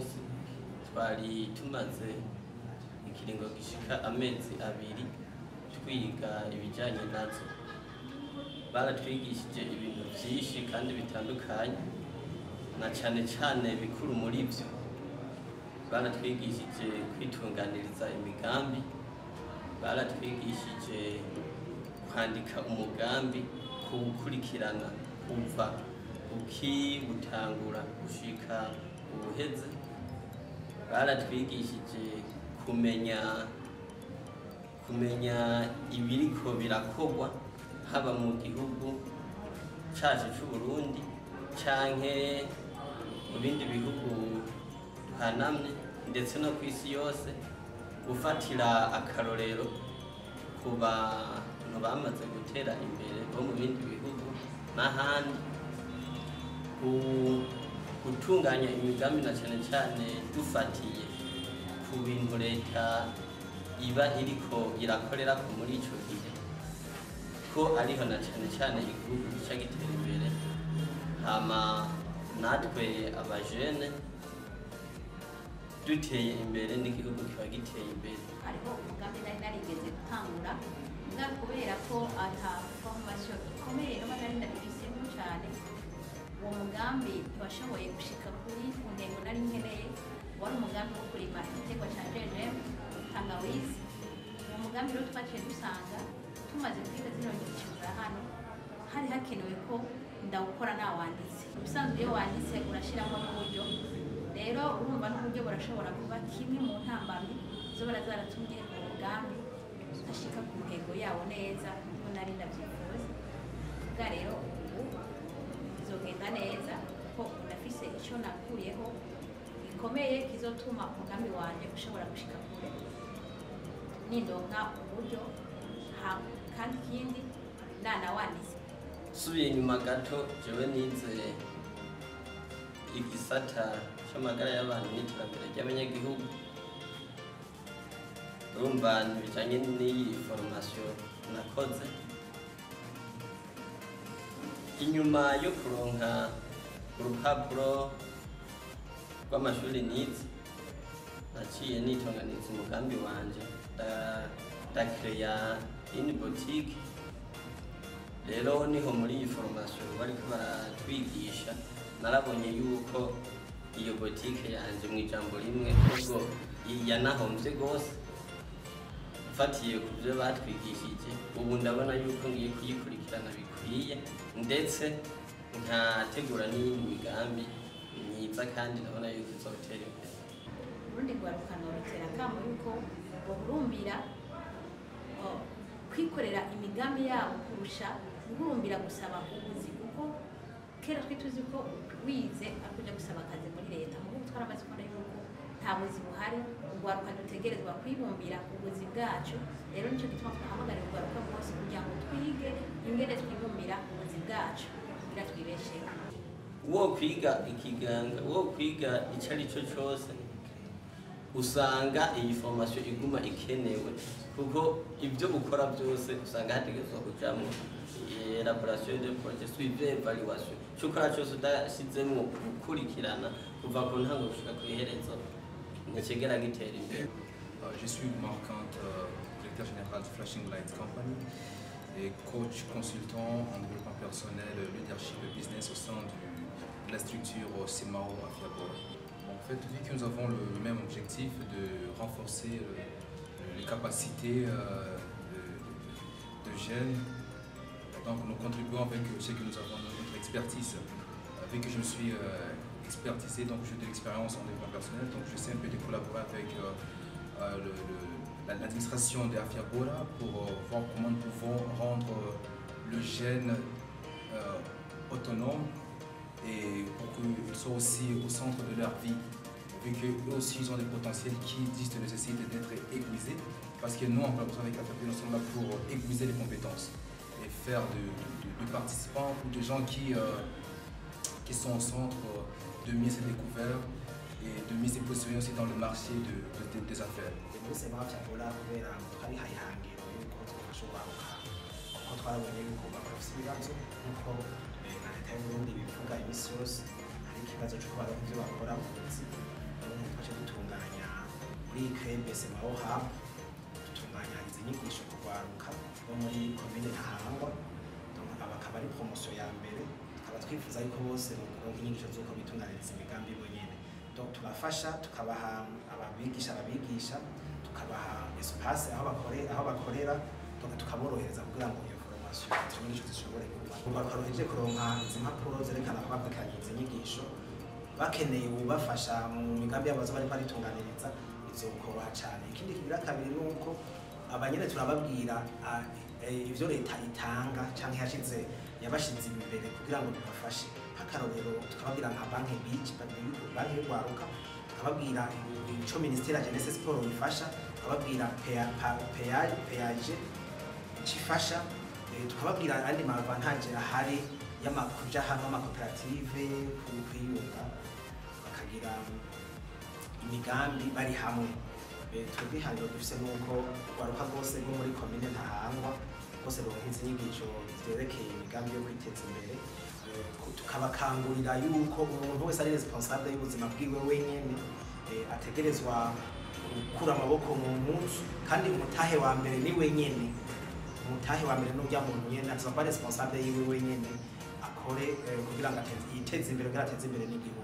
munsi twari tumaze ikiringo gishika amezi 2 twiga ibijanye nazo. Baratwigishije ibintu byinshi kandi bitandukanye, na cyane bikuru muri byo baratwigishije kwitunganiriza imigambi, baratwigishije kwandika umugambi, kuwukurikirana kuva gutangura gushika ubuheze. Baratwigishije kumenya ibiriko birakorwa haba mu gihugu cacu c'u Burundi canke mu bindi bihugu duhanamye ndetse no kw'isi yose, gufatira akarorero ku bantu bamaze gutera imbere bo mu bindi bihugu n'ahandi, gutunganya imigambi na cyane dufatiye ku bintu leta iba iriko irakorera ko muri ico gihe, ko ariho na cyane igihugu gica gitera imbere, hama natwe abajene duteye imbere n'igihugu kiba giteye imbere. Hariho umugambi nari narigeze gutangura nga kubera ko ata formation ikomeye no nari ndabifisemo cyane, uwo mugambi washoboye gushika kuri ntego nari nkeneye. Wari umugambi wo kurima igiterwa cya tangawizi. Uwo mugambi rero twaciye dusanga tumaze kwiga zino nyigisho za hano hari hakenewe ko ndawukora nawanditse. Ubusanzwe iyo wanditse urashiramo n'uburyo, rero urumva n'uburyo burashobora kuba kimwe mu ntambamyi zo zaratumye uwo mugambi ashika ku ntego yawo neza niho nari ndavyifuza. Bwa rero ubu bizogenda neza ko ndafise icyo nakuriyeho gikomeye kizotuma umugambi wanje ushobora gushika kure nindonka uburyo kandi ikindi ndanawanditse. Subiye inyuma gato, jewe nize igisata c'amagara y'abantu n'iterambere ry'abanyagihugu. Urumva bijanye n'iyi formation nakoze, inyuma yo kuronka urupapuro rw'amashuri nize, naciye nitunganiriza umugambi wanje ndakreya ini boutique. Rero niho muri iyi formation bariko baratwigisha narabonye yuko iyo boutique yanje mu ijambo rimwe ubwo yanahomvye gose, fatiye ku byo batwigishije. Ubu ndabona yuko ngiye kuyikurikirana bikwiye, ndetse nkategura n'iyindi migambi myiza kandi ndabona yuko izotera imbere. Urundi rwaruka norotera kamo yuko bohurumbira kwikorera imigambi yabo kurusha guhurumbira gusaba ubuzi, kuko kera twituzi ko wize akuja gusaba akazi muri leta. Mu gihe twaramaze kubona yuko nta buzi buhari, urwaruka dutegerezwa kwibumbira ubuzi bwacu. Rero nico gituma twahamagarira urwaruka bose kugira ngo twige ingene twibumbira ubuzi bwacu kugira twibesheho. Wo kwiga ikiganga, wo kwiga icari cyo cyose, usanga iyi formation iguma ikenewe, kuko ibyo ukora byose usanga hategezwa kujamwo elaboration de projet, suivi, evaluation. Cyukora cyose udashizemwo gukurikirana kuva ku ntango gushika ku iherezo ntikigera gitera imbere. Je suis Mukakaro, directeur général de Flashing Lights Company et coach consultant en développement personnel, leadership et business au sein de la structure CMAAO HUB. En fait, vu que nous avons le même objectif de renforcer les capacités de jeunes, donc nous contribuons avec ce que nous avons notre expertise. Vu que je me suis expertisé, donc j'ai de l'expérience en développement personnel, donc j'essaie un peu de collaborer avec l'administration de Ahabona pour voir comment nous pouvons rendre le jeune autonome et pour qu'ils soient aussi au centre de leur vie, vu qu'eux aussi ils ont des potentiels qui disent nécessitent d'être aiguisés, parce que nous en collaboration avec AJAP, nous sommes là pour aiguiser les compétences et faire de participants ou de gens qui sont au centre de mise et découvert et de mise et positionner aussi dans le marché des affaires. muri CMAAO HUB dutunganya izi nyigisho ku rwaruka bo muri komine Ntahangwa, bakaba ari promotion ya mbere, tukaba twifuza yuko bose baronka inyigisho z'uko bitunganiriza imigambi bo nyene. Turafasha tukabaha ababigisha tukabaha espace aho bakorera tukaborohereza kugira ngo iyo formation inyigisho zishobore kuba. Urwaruka ruhejeje kuronka izi mpapuro zerekana ko bakurikiranye izi nyigisho, bakeneye ubafasha mu migambi yabo bazoba bariko baritunganiriza izokoroha cane. Ikindi kigira kabiri nuko abanyene turababwira ivyo leta itanga canke yabashize imbere kugira ngo bibafashe. Nk'akarorero tukababwira nka banki y'urwaruka, tukababwira ico ministeri ya jeunesse sport ifasha, tukababwira peage cifasha, tukababwira andi ma avantage ahari kuja hamwe amakoperative kwiyunga bakagira imigambi bari hamwe. Twebwe ihangiro dufise nuko urwaruka rwose rwo muri komine Ntahangwa rwose ruronka izi nyigisho zerekeye imigambi yo kwiteza imbere, tukabakangurira yuko umuntu wese ari responsable y'ubuzima bwiwe wenyene, ategerezwa gukura amaboko mu mpuzu, kandi umutahe wa mbere ni wenyene. Umutahe wa mbere n'urya muntu nyene azoba responsable yiwe wenyene akore kugira ngo yiteze imbere, kugira ateze imbere n'igihugu.